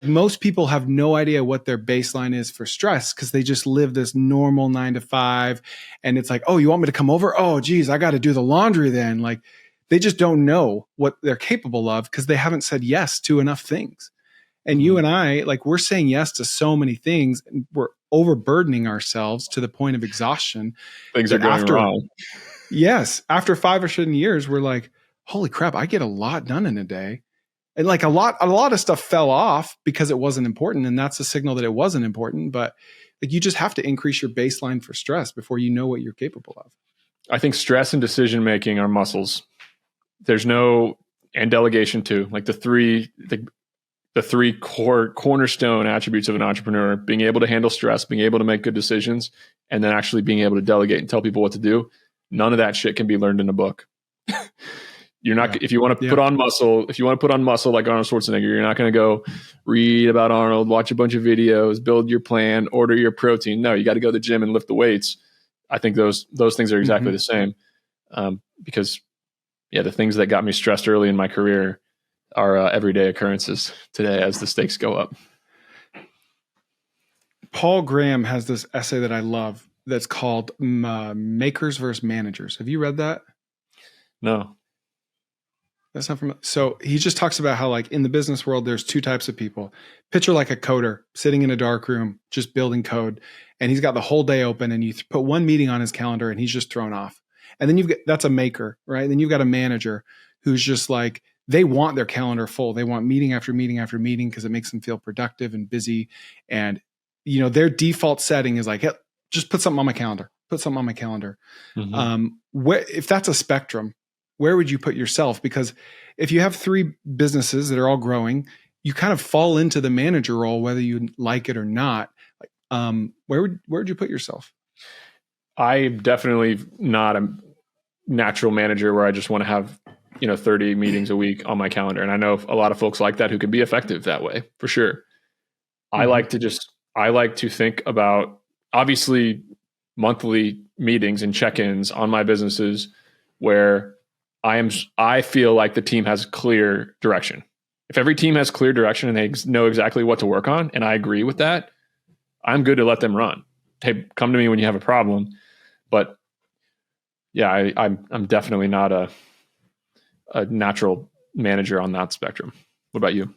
most people have no idea what their baseline is for stress because they just live this normal 9 to 5. And it's like, oh, you want me to come over? Oh, geez, I got to do the laundry then. Like they just don't know what they're capable of because they haven't said yes to enough things. And you and I, like we're saying yes to so many things and we're overburdening ourselves to the point of exhaustion. Things are going wrong. Yes. After 5 or 7 years, we're like, holy crap, I get a lot done in a day. And like a lot of stuff fell off because it wasn't important. And that's a signal that it wasn't important. But like you just have to increase your baseline for stress before you know what you're capable of. I think stress and decision-making are muscles. And delegation too. Like the three cornerstone attributes of an entrepreneur: being able to handle stress, being able to make good decisions, and then actually being able to delegate and tell people what to do. None of that shit can be learned in a book. You're not, if you want to put on muscle, like Arnold Schwarzenegger, you're not going to go read about Arnold, watch a bunch of videos, build your plan, order your protein. No, you got to go to the gym and lift the weights. I think those things are exactly the same. Because the things that got me stressed early in my career are everyday occurrences today as the stakes go up. Paul Graham has this essay that I love that's called Makers versus Managers. Have you read that? No. That's not from. So he just talks about how like in the business world, there's two types of people. Picture like a coder sitting in a dark room, just building code. And he's got the whole day open and you put one meeting on his calendar and he's just thrown off. And then that's a maker, right? And then you've got a manager who's just like, they want their calendar full. They want meeting after meeting after meeting because it makes them feel productive and busy. And, their default setting is like, hey, just put something on my calendar, if that's a spectrum, where would you put yourself? Because if you have 3 businesses that are all growing, you kind of fall into the manager role, whether you like it or not. Where would you put yourself? I'm definitely not a natural manager where I just want to have, 30 meetings a week on my calendar. And I know a lot of folks like that who can be effective that way for sure. I like to think about obviously monthly meetings and check-ins on my businesses where I feel like the team has clear direction. If every team has clear direction and they know exactly what to work on, and I agree with that, I'm good to let them run. Hey, come to me when you have a problem. But yeah, I'm definitely not a natural manager on that spectrum. What about you?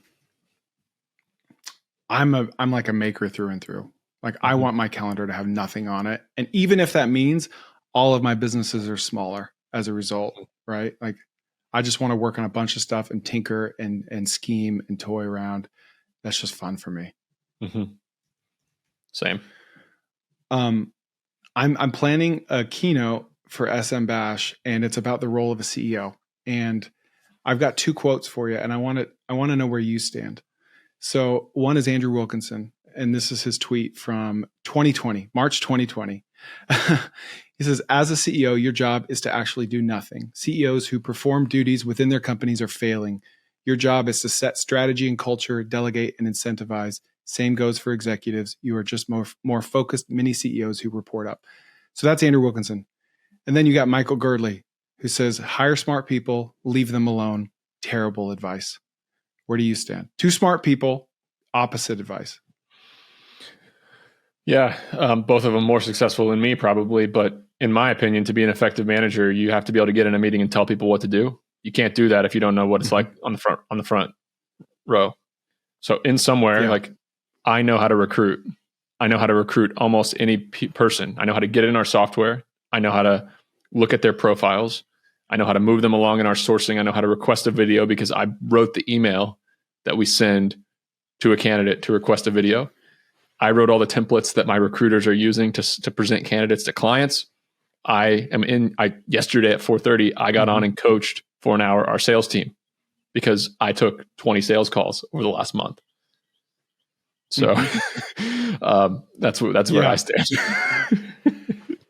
I'm like a maker through and through. Like I want my calendar to have nothing on it. And even if that means all of my businesses are smaller as a result, right? Like I just want to work on a bunch of stuff and tinker and scheme and toy around. That's just fun for me. Same. I'm planning a keynote for SM Bash and it's about the role of a CEO. And I've got 2 quotes for you and I want to know where you stand. So one is Andrew Wilkinson, and this is his tweet from 2020, March 2020. He says, as a CEO, your job is to actually do nothing. CEOs who perform duties within their companies are failing. Your job is to set strategy and culture, delegate and incentivize. Same goes for executives. You are just more focused mini CEOs who report up. So that's Andrew Wilkinson. And then you got Michael Girdley, who says, hire smart people, leave them alone. Terrible advice. Where do you stand? 2 smart people, opposite advice. Yeah, both of them more successful than me probably. But in my opinion, to be an effective manager, you have to be able to get in a meeting and tell people what to do. You can't do that if you don't know what it's like on the front row. So in somewhere, like I know how to recruit. I know how to recruit almost any person. I know how to get in our software. I know how to look at their profiles. I know how to move them along in our sourcing. I know how to request a video because I wrote the email that we send to a candidate to request a video. I wrote all the templates that my recruiters are using to present candidates to clients. Yesterday at 4:30, I got on and coached for an hour our sales team because I took 20 sales calls over the last month. So that's where I stand.